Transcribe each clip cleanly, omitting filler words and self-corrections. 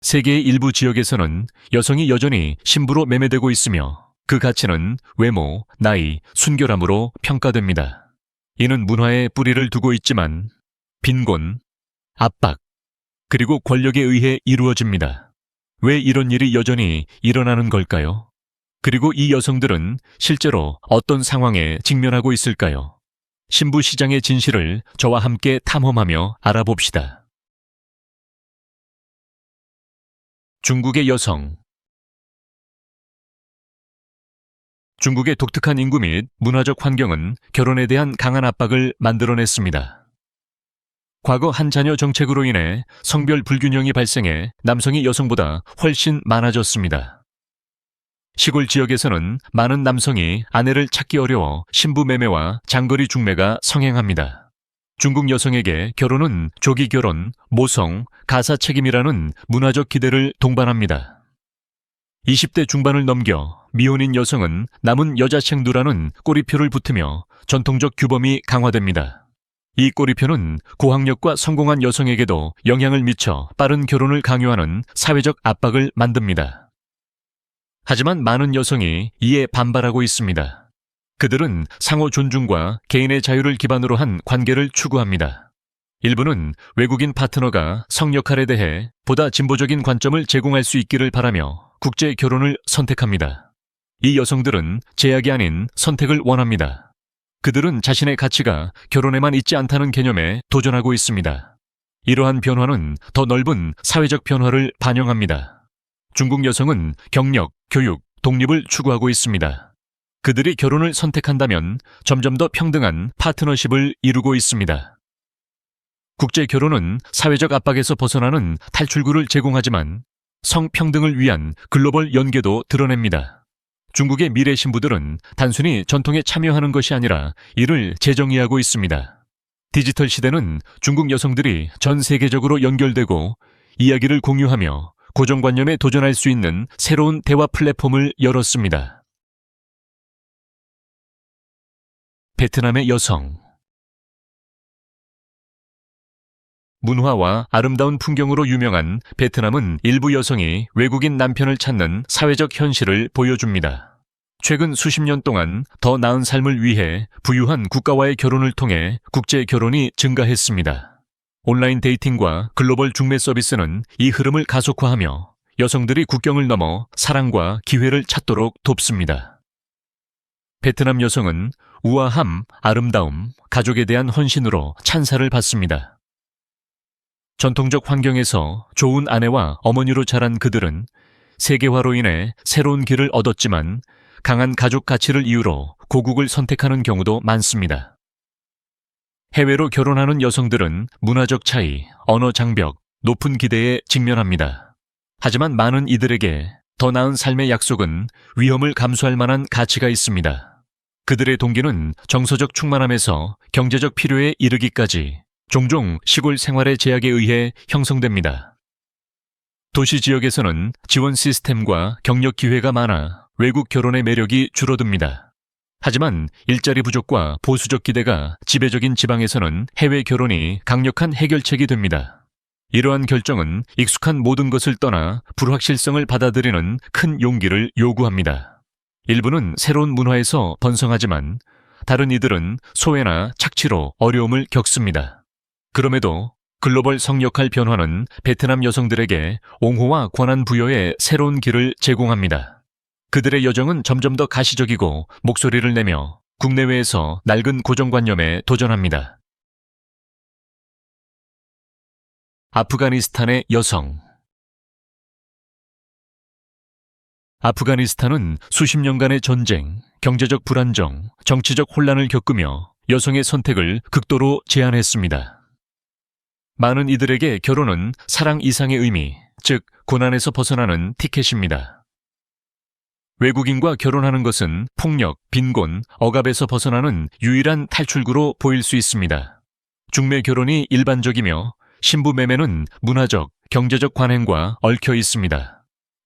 세계의 일부 지역에서는 여성이 여전히 신부로 매매되고 있으며 그 가치는 외모, 나이, 순결함으로 평가됩니다. 이는 문화에 뿌리를 두고 있지만 빈곤, 압박, 그리고 권력에 의해 이루어집니다. 왜 이런 일이 여전히 일어나는 걸까요? 그리고 이 여성들은 실제로 어떤 상황에 직면하고 있을까요? 신부 시장의 진실을 저와 함께 탐험하며 알아봅시다. 중국의 여성. 중국의 독특한 인구 및 문화적 환경은 결혼에 대한 강한 압박을 만들어냈습니다. 과거 한 자녀 정책으로 인해 성별 불균형이 발생해 남성이 여성보다 훨씬 많아졌습니다. 시골 지역에서는 많은 남성이 아내를 찾기 어려워 신부 매매와 장거리 중매가 성행합니다. 중국 여성에게 결혼은 조기 결혼, 모성, 가사 책임이라는 문화적 기대를 동반합니다. 20대 중반을 넘겨 미혼인 여성은 남은 여자친구라는 꼬리표를 붙으며 전통적 규범이 강화됩니다. 이 꼬리표는 고학력과 성공한 여성에게도 영향을 미쳐 빠른 결혼을 강요하는 사회적 압박을 만듭니다. 하지만 많은 여성이 이에 반발하고 있습니다. 그들은 상호 존중과 개인의 자유를 기반으로 한 관계를 추구합니다. 일부는 외국인 파트너가 성 역할에 대해 보다 진보적인 관점을 제공할 수 있기를 바라며 국제 결혼을 선택합니다. 이 여성들은 제약이 아닌 선택을 원합니다. 그들은 자신의 가치가 결혼에만 있지 않다는 개념에 도전하고 있습니다. 이러한 변화는 더 넓은 사회적 변화를 반영합니다. 중국 여성은 경력, 교육, 독립을 추구하고 있습니다. 그들이 결혼을 선택한다면 점점 더 평등한 파트너십을 이루고 있습니다. 국제 결혼은 사회적 압박에서 벗어나는 탈출구를 제공하지만 성평등을 위한 글로벌 연계도 드러냅니다. 중국의 미래 신부들은 단순히 전통에 참여하는 것이 아니라 이를 재정의하고 있습니다. 디지털 시대는 중국 여성들이 전 세계적으로 연결되고 이야기를 공유하며 고정관념에 도전할 수 있는 새로운 대화 플랫폼을 열었습니다. 베트남의 여성. 문화와 아름다운 풍경으로 유명한 베트남은 일부 여성이 외국인 남편을 찾는 사회적 현실을 보여줍니다. 최근 수십 년 동안 더 나은 삶을 위해 부유한 국가와의 결혼을 통해 국제 결혼이 증가했습니다. 온라인 데이팅과 글로벌 중매 서비스는 이 흐름을 가속화하며 여성들이 국경을 넘어 사랑과 기회를 찾도록 돕습니다. 베트남 여성은 우아함, 아름다움, 가족에 대한 헌신으로 찬사를 받습니다. 전통적 환경에서 좋은 아내와 어머니로 자란 그들은 세계화로 인해 새로운 길을 얻었지만 강한 가족 가치를 이유로 고국을 선택하는 경우도 많습니다. 해외로 결혼하는 여성들은 문화적 차이, 언어 장벽, 높은 기대에 직면합니다. 하지만 많은 이들에게 더 나은 삶의 약속은 위험을 감수할 만한 가치가 있습니다. 그들의 동기는 정서적 충만함에서 경제적 필요에 이르기까지 종종 시골 생활의 제약에 의해 형성됩니다. 도시 지역에서는 지원 시스템과 경력 기회가 많아 외국 결혼의 매력이 줄어듭니다. 하지만 일자리 부족과 보수적 기대가 지배적인 지방에서는 해외 결혼이 강력한 해결책이 됩니다. 이러한 결정은 익숙한 모든 것을 떠나 불확실성을 받아들이는 큰 용기를 요구합니다. 일부는 새로운 문화에서 번성하지만 다른 이들은 소외나 착취로 어려움을 겪습니다. 그럼에도 글로벌 성역할 변화는 베트남 여성들에게 옹호와 권한 부여의 새로운 길을 제공합니다. 그들의 여정은 점점 더 가시적이고 목소리를 내며 국내외에서 낡은 고정관념에 도전합니다. 아프가니스탄의 여성. 아프가니스탄은 수십 년간의 전쟁, 경제적 불안정, 정치적 혼란을 겪으며 여성의 선택을 극도로 제한했습니다. 많은 이들에게 결혼은 사랑 이상의 의미, 즉 고난에서 벗어나는 티켓입니다. 외국인과 결혼하는 것은 폭력, 빈곤, 억압에서 벗어나는 유일한 탈출구로 보일 수 있습니다. 중매 결혼이 일반적이며 신부 매매는 문화적, 경제적 관행과 얽혀 있습니다.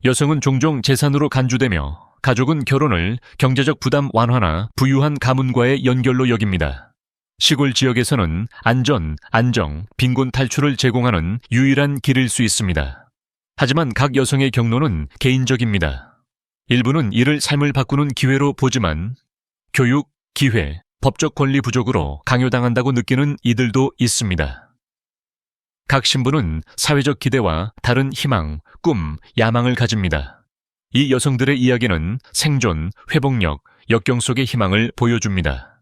여성은 종종 재산으로 간주되며 가족은 결혼을 경제적 부담 완화나 부유한 가문과의 연결로 여깁니다. 시골 지역에서는 안전, 안정, 빈곤 탈출을 제공하는 유일한 길일 수 있습니다. 하지만 각 여성의 경로는 개인적입니다. 일부는 이를 삶을 바꾸는 기회로 보지만 교육, 기회, 법적 권리 부족으로 강요당한다고 느끼는 이들도 있습니다. 각 신부는 사회적 기대와 다른 희망, 꿈, 야망을 가집니다. 이 여성들의 이야기는 생존, 회복력, 역경 속의 희망을 보여줍니다.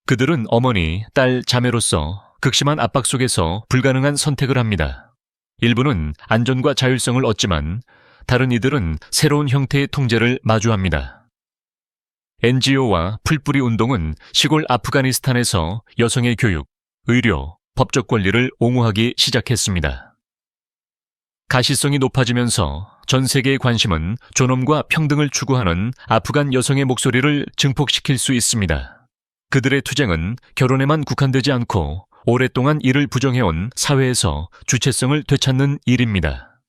그들은 어머니, 딸, 자매로서 극심한 압박 속에서 불가능한 선택을 합니다. 일부는 안전과 자율성을 얻지만 다른 이들은 새로운 형태의 통제를 마주합니다. NGO와 풀뿌리 운동은 시골 아프가니스탄에서 여성의 교육, 의료, 법적 권리를 옹호하기 시작했습니다. 가시성이 높아지면서 전 세계의 관심은 존엄과 평등을 추구하는 아프간 여성의 목소리를 증폭시킬 수 있습니다. 그들의 투쟁은 결혼에만 국한되지 않고 오랫동안 이를 부정해온 사회에서 주체성을 되찾는 일입니다.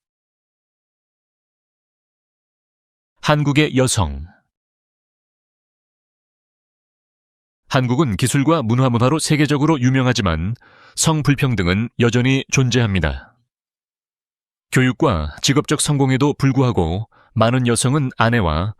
한국의 여성. 한국은 기술과 문화로 세계적으로 유명하지만 성불평등은 여전히 존재합니다. 교육과 직업적 성공에도 불구하고 많은 여성은 아내와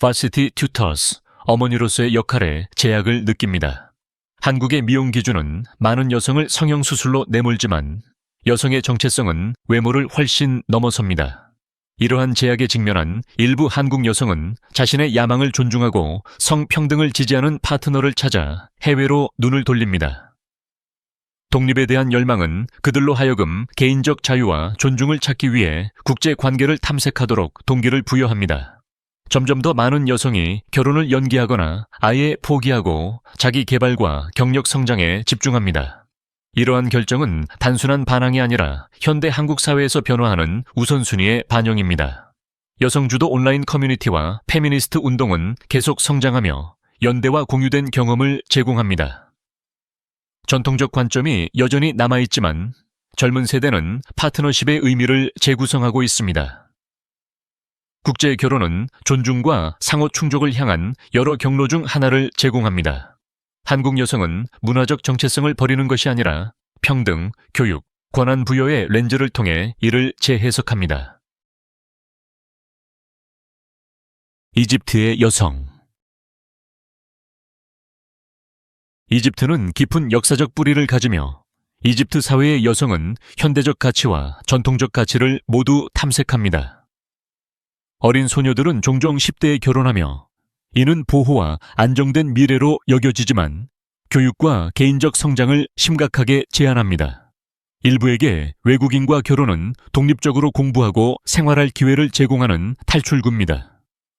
varsity tutors, 어머니로서의 역할에 제약을 느낍니다. 한국의 미용 기준은 많은 여성을 성형수술로 내몰지만 여성의 정체성은 외모를 훨씬 넘어섭니다. 이러한 제약에 직면한 일부 한국 여성은 자신의 야망을 존중하고 성평등을 지지하는 파트너를 찾아 해외로 눈을 돌립니다. 독립에 대한 열망은 그들로 하여금 개인적 자유와 존중을 찾기 위해 국제 관계를 탐색하도록 동기를 부여합니다. 점점 더 많은 여성이 결혼을 연기하거나 아예 포기하고 자기 개발과 경력 성장에 집중합니다. 이러한 결정은 단순한 반항이 아니라 현대 한국 사회에서 변화하는 우선순위의 반영입니다. 여성주도 온라인 커뮤니티와 페미니스트 운동은 계속 성장하며 연대와 공유된 경험을 제공합니다. 전통적 관점이 여전히 남아있지만 젊은 세대는 파트너십의 의미를 재구성하고 있습니다. 국제 결혼은 존중과 상호 충족을 향한 여러 경로 중 하나를 제공합니다. 한국 여성은 문화적 정체성을 버리는 것이 아니라 평등, 교육, 권한 부여의 렌즈를 통해 이를 재해석합니다. 이집트의 여성. 이집트는 깊은 역사적 뿌리를 가지며 이집트 사회의 여성은 현대적 가치와 전통적 가치를 모두 탐색합니다. 어린 소녀들은 종종 10대에 결혼하며 이는 보호와 안정된 미래로 여겨지지만 교육과 개인적 성장을 심각하게 제한합니다. 일부에게 외국인과 결혼은 독립적으로 공부하고 생활할 기회를 제공하는 탈출구입니다.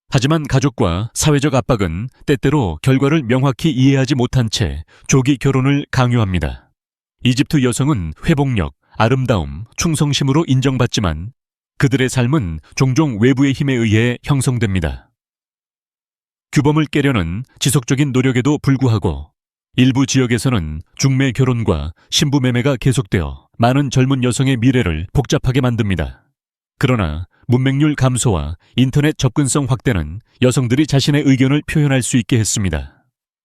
하지만 가족과 사회적 압박은 때때로 결과를 명확히 이해하지 못한 채 조기 결혼을 강요합니다. 이집트 여성은 회복력, 아름다움, 충성심으로 인정받지만 그들의 삶은 종종 외부의 힘에 의해 형성됩니다. 규범을 깨려는 지속적인 노력에도 불구하고 일부 지역에서는 중매 결혼과 신부 매매가 계속되어 많은 젊은 여성의 미래를 복잡하게 만듭니다. 그러나 문맹률 감소와 인터넷 접근성 확대는 여성들이 자신의 의견을 표현할 수 있게 했습니다.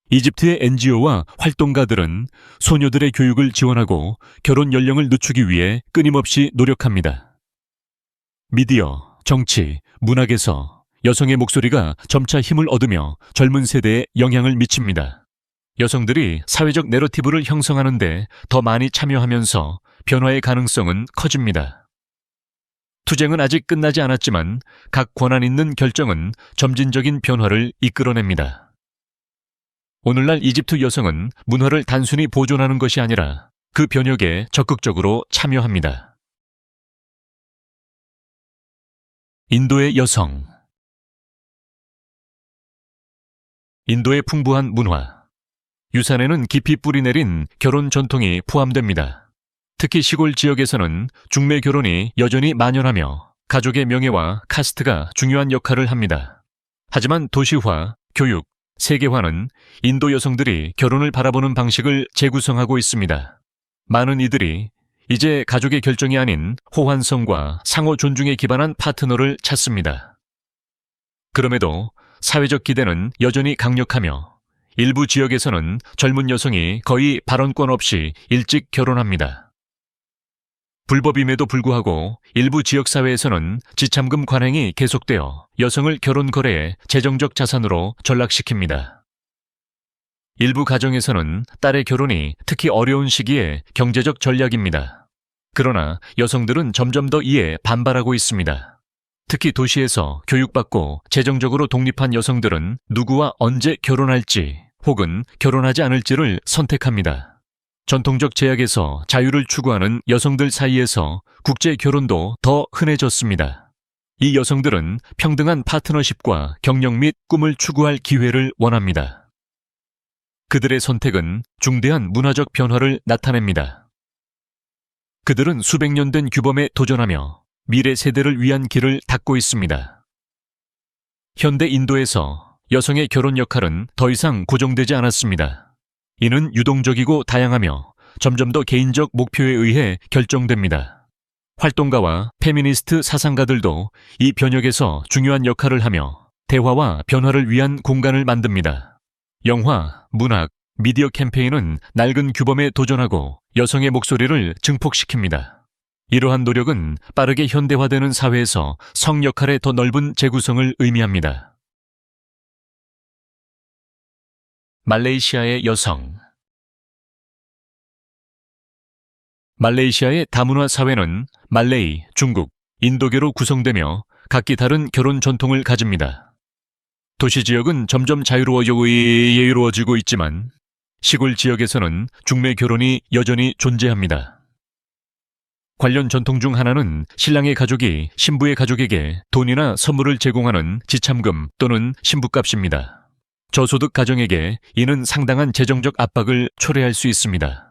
이집트의 NGO와 활동가들은 소녀들의 교육을 지원하고 결혼 연령을 늦추기 위해 끊임없이 노력합니다. 미디어, 정치, 문학에서 여성의 목소리가 점차 힘을 얻으며 젊은 세대에 영향을 미칩니다. 여성들이 사회적 내러티브를 형성하는 데 더 많이 참여하면서 변화의 가능성은 커집니다. 투쟁은 아직 끝나지 않았지만 각 권한 있는 결정은 점진적인 변화를 이끌어냅니다. 오늘날 이집트 여성은 문화를 단순히 보존하는 것이 아니라 그 변혁에 적극적으로 참여합니다. 인도의 여성. 인도의 풍부한 문화. 유산에는 깊이 뿌리내린 결혼 전통이 포함됩니다. 특히 시골 지역에서는 중매 결혼이 여전히 만연하며 가족의 명예와 카스트가 중요한 역할을 합니다. 하지만 도시화, 교육, 세계화는 인도 여성들이 결혼을 바라보는 방식을 재구성하고 있습니다. 많은 이들이 이제 가족의 결정이 아닌 호환성과 상호 존중에 기반한 파트너를 찾습니다. 그럼에도 사회적 기대는 여전히 강력하며 일부 지역에서는 젊은 여성이 거의 발언권 없이 일찍 결혼합니다. 불법임에도 불구하고 일부 지역사회에서는 지참금 관행이 계속되어 여성을 결혼 거래에 재정적 자산으로 전락시킵니다. 일부 가정에서는 딸의 결혼이 특히 어려운 시기에 경제적 전략입니다. 그러나 여성들은 점점 더 이에 반발하고 있습니다. 특히 도시에서 교육받고 재정적으로 독립한 여성들은 누구와 언제 결혼할지 혹은 결혼하지 않을지를 선택합니다. 전통적 제약에서 자유를 추구하는 여성들 사이에서 국제 결혼도 더 흔해졌습니다. 이 여성들은 평등한 파트너십과 경력 및 꿈을 추구할 기회를 원합니다. 그들의 선택은 중대한 문화적 변화를 나타냅니다. 그들은 수백 년 된 규범에 도전하며 미래 세대를 위한 길을 닫고 있습니다. 현대 인도에서 여성의 결혼 역할은 더 이상 고정되지 않았습니다. 이는 유동적이고 다양하며 점점 더 개인적 목표에 의해 결정됩니다. 활동가와 페미니스트 사상가들도 이 변혁에서 중요한 역할을 하며 대화와 변화를 위한 공간을 만듭니다. 영화, 문학, 미디어 캠페인은 낡은 규범에 도전하고 여성의 목소리를 증폭시킵니다. 이러한 노력은 빠르게 현대화되는 사회에서 성 역할의 더 넓은 재구성을 의미합니다. 말레이시아의 여성. 말레이시아의 다문화 사회는 말레이, 중국, 인도계로 구성되며 각기 다른 결혼 전통을 가집니다. 도시 지역은 점점 자유로워지고 있지만 시골 지역에서는 중매 결혼이 여전히 존재합니다. 관련 전통 중 하나는 신랑의 가족이 신부의 가족에게 돈이나 선물을 제공하는 지참금 또는 신부값입니다. 저소득 가정에게 이는 상당한 재정적 압박을 초래할 수 있습니다.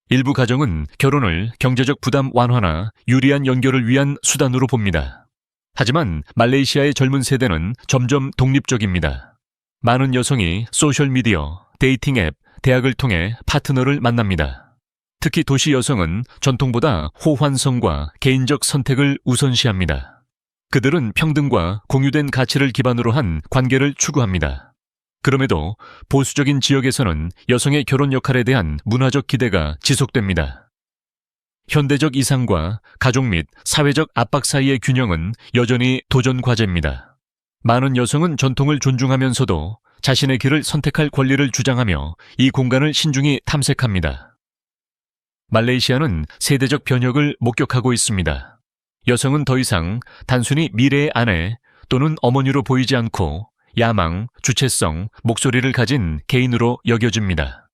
일부 가정은 결혼을 경제적 부담 완화나 유리한 연결을 위한 수단으로 봅니다. 하지만 말레이시아의 젊은 세대는 점점 독립적입니다. 많은 여성이 소셜미디어, 데이팅 앱, 대학을 통해 파트너를 만납니다. 특히 도시 여성은 전통보다 호환성과 개인적 선택을 우선시합니다. 그들은 평등과 공유된 가치를 기반으로 한 관계를 추구합니다. 그럼에도 보수적인 지역에서는 여성의 결혼 역할에 대한 문화적 기대가 지속됩니다. 현대적 이상과 가족 및 사회적 압박 사이의 균형은 여전히 도전 과제입니다. 많은 여성은 전통을 존중하면서도 자신의 길을 선택할 권리를 주장하며 이 공간을 신중히 탐색합니다. 말레이시아는 세대적 변혁을 목격하고 있습니다. 여성은 더 이상 단순히 미래의 아내 또는 어머니로 보이지 않고 야망, 주체성, 목소리를 가진 개인으로 여겨집니다.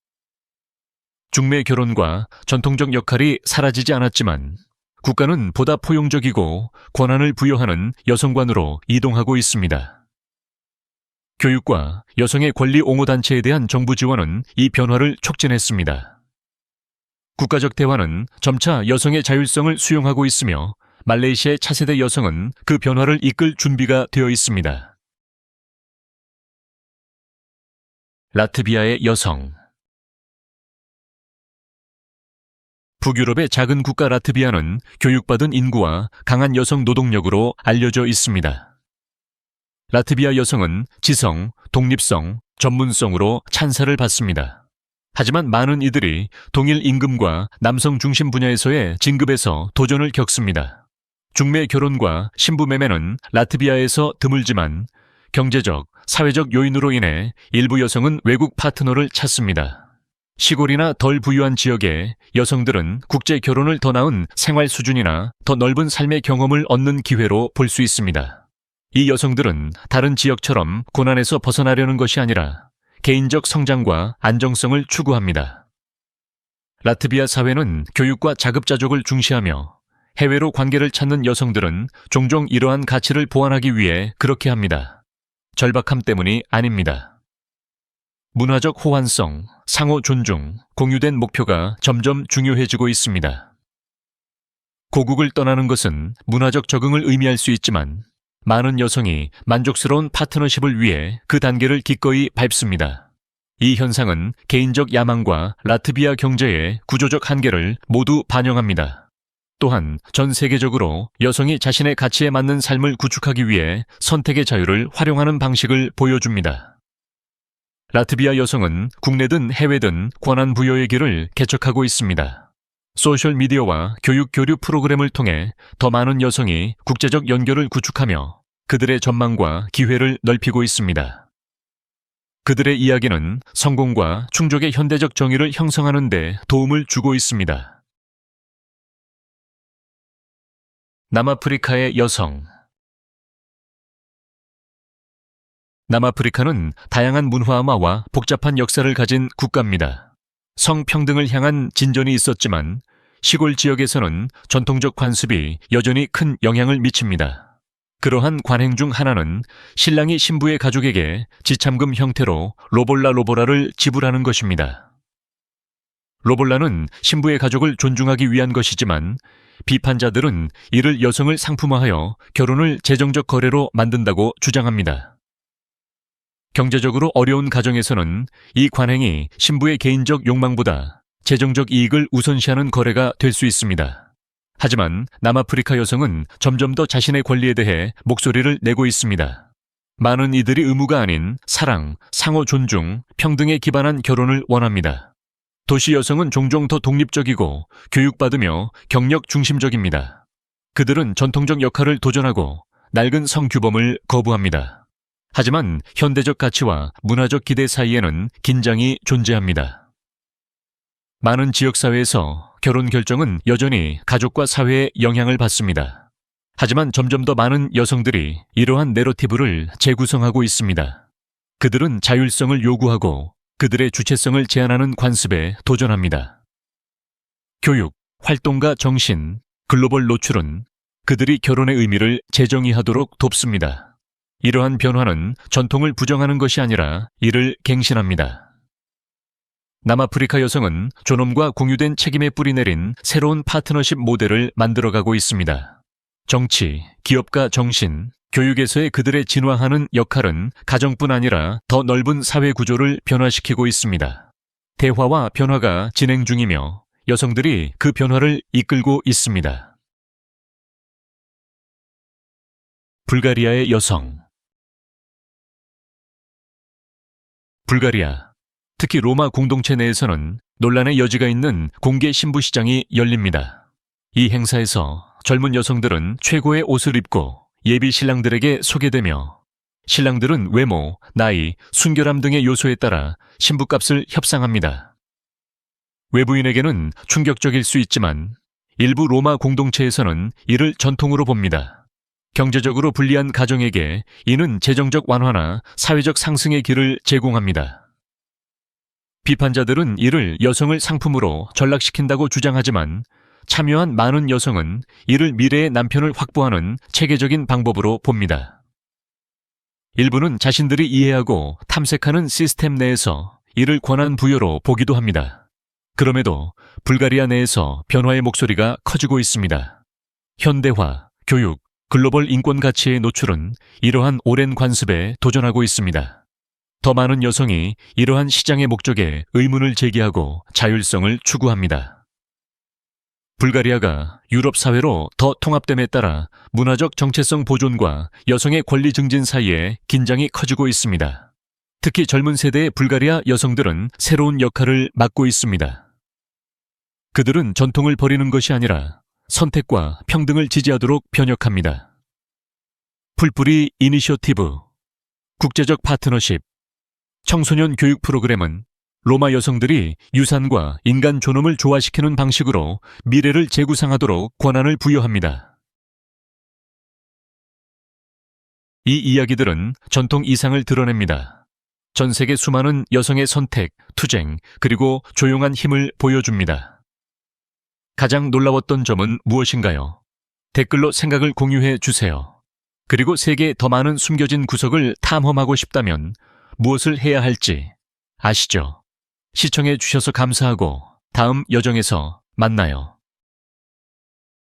중매 결혼과 전통적 역할이 사라지지 않았지만 국가는 보다 포용적이고 권한을 부여하는 여성관으로 이동하고 있습니다. 교육과 여성의 권리 옹호 단체에 대한 정부 지원은 이 변화를 촉진했습니다. 국가적 대화는 점차 여성의 자율성을 수용하고 있으며 말레이시아의 차세대 여성은 그 변화를 이끌 준비가 되어 있습니다. 라트비아의 여성. 북유럽의 작은 국가 라트비아는 교육받은 인구와 강한 여성 노동력으로 알려져 있습니다. 라트비아 여성은 지성, 독립성, 전문성으로 찬사를 받습니다. 하지만 많은 이들이 동일 임금과 남성 중심 분야에서의 진급에서 도전을 겪습니다. 중매 결혼과 신부 매매는 라트비아에서 드물지만 경제적, 사회적 요인으로 인해 일부 여성은 외국 파트너를 찾습니다. 시골이나 덜 부유한 지역의 여성들은 국제 결혼을 더 나은 생활 수준이나 더 넓은 삶의 경험을 얻는 기회로 볼 수 있습니다. 이 여성들은 다른 지역처럼 고난에서 벗어나려는 것이 아니라 개인적 성장과 안정성을 추구합니다. 라트비아 사회는 교육과 자급자족을 중시하며 해외로 관계를 찾는 여성들은 종종 이러한 가치를 보완하기 위해 그렇게 합니다. 절박함 때문이 아닙니다. 문화적 호환성, 상호 존중, 공유된 목표가 점점 중요해지고 있습니다. 고국을 떠나는 것은 문화적 적응을 의미할 수 있지만 많은 여성이 만족스러운 파트너십을 위해 그 단계를 기꺼이 밟습니다. 이 현상은 개인적 야망과 라트비아 경제의 구조적 한계를 모두 반영합니다. 또한 전 세계적으로 여성이 자신의 가치에 맞는 삶을 구축하기 위해 선택의 자유를 활용하는 방식을 보여줍니다. 라트비아 여성은 국내든 해외든 권한 부여의 길을 개척하고 있습니다. 소셜미디어와 교육 교류 프로그램을 통해 더 많은 여성이 국제적 연결을 구축하며 그들의 전망과 기회를 넓히고 있습니다. 그들의 이야기는 성공과 충족의 현대적 정의를 형성하는 데 도움을 주고 있습니다. 남아프리카의 여성. 남아프리카는 다양한 문화와 복잡한 역사를 가진 국가입니다. 성평등을 향한 진전이 있었지만 시골 지역에서는 전통적 관습이 여전히 큰 영향을 미칩니다. 그러한 관행 중 하나는 신랑이 신부의 가족에게 지참금 형태로 로볼라를 지불하는 것입니다. 로볼라는 신부의 가족을 존중하기 위한 것이지만 비판자들은 이를 여성을 상품화하여 결혼을 재정적 거래로 만든다고 주장합니다. 경제적으로 어려운 가정에서는 이 관행이 신부의 개인적 욕망보다 재정적 이익을 우선시하는 거래가 될 수 있습니다. 하지만 남아프리카 여성은 점점 더 자신의 권리에 대해 목소리를 내고 있습니다. 많은 이들이 의무가 아닌 사랑, 상호 존중, 평등에 기반한 결혼을 원합니다. 도시 여성은 종종 더 독립적이고 교육받으며 경력 중심적입니다. 그들은 전통적 역할을 도전하고 낡은 성규범을 거부합니다. 하지만 현대적 가치와 문화적 기대 사이에는 긴장이 존재합니다. 많은 지역사회에서 결혼 결정은 여전히 가족과 사회에 영향을 받습니다. 하지만 점점 더 많은 여성들이 이러한 내러티브를 재구성하고 있습니다. 그들은 자율성을 요구하고 그들의 주체성을 제한하는 관습에 도전합니다. 교육, 활동가 정신, 글로벌 노출은 그들이 결혼의 의미를 재정의하도록 돕습니다. 이러한 변화는 전통을 부정하는 것이 아니라 이를 갱신합니다. 남아프리카 여성은 존엄과 공유된 책임에 뿌리내린 새로운 파트너십 모델을 만들어가고 있습니다. 정치, 기업가 정신, 교육에서의 그들의 진화하는 역할은 가정뿐 아니라 더 넓은 사회 구조를 변화시키고 있습니다. 대화와 변화가 진행 중이며 여성들이 그 변화를 이끌고 있습니다. 불가리아의 여성. 불가리아, 특히 로마 공동체 내에서는 논란의 여지가 있는 공개 신부 시장이 열립니다. 이 행사에서 젊은 여성들은 최고의 옷을 입고 예비 신랑들에게 소개되며 신랑들은 외모, 나이, 순결함 등의 요소에 따라 신부값을 협상합니다. 외부인에게는 충격적일 수 있지만 일부 로마 공동체에서는 이를 전통으로 봅니다. 경제적으로 불리한 가정에게 이는 재정적 완화나 사회적 상승의 길을 제공합니다. 비판자들은 이를 여성을 상품으로 전락시킨다고 주장하지만 참여한 많은 여성은 이를 미래의 남편을 확보하는 체계적인 방법으로 봅니다. 일부는 자신들이 이해하고 탐색하는 시스템 내에서 이를 권한 부여로 보기도 합니다. 그럼에도 불가리아 내에서 변화의 목소리가 커지고 있습니다. 현대화, 교육, 글로벌 인권 가치의 노출은 이러한 오랜 관습에 도전하고 있습니다. 더 많은 여성이 이러한 시장의 목적에 의문을 제기하고 자율성을 추구합니다. 불가리아가 유럽 사회로 더 통합됨에 따라 문화적 정체성 보존과 여성의 권리 증진 사이에 긴장이 커지고 있습니다. 특히 젊은 세대의 불가리아 여성들은 새로운 역할을 맡고 있습니다. 그들은 전통을 버리는 것이 아니라 선택과 평등을 지지하도록 변혁합니다. 풀뿌리 이니셔티브, 국제적 파트너십, 청소년 교육 프로그램은 로마 여성들이 유산과 인간 존엄을 조화시키는 방식으로 미래를 재구상하도록 권한을 부여합니다. 이 이야기들은 전통 이상을 드러냅니다. 전 세계 수많은 여성의 선택, 투쟁, 그리고 조용한 힘을 보여줍니다. 가장 놀라웠던 점은 무엇인가요? 댓글로 생각을 공유해 주세요. 그리고 세계의 더 많은 숨겨진 구석을 탐험하고 싶다면 무엇을 해야 할지 아시죠? 시청해 주셔서 감사하고 다음 여정에서 만나요.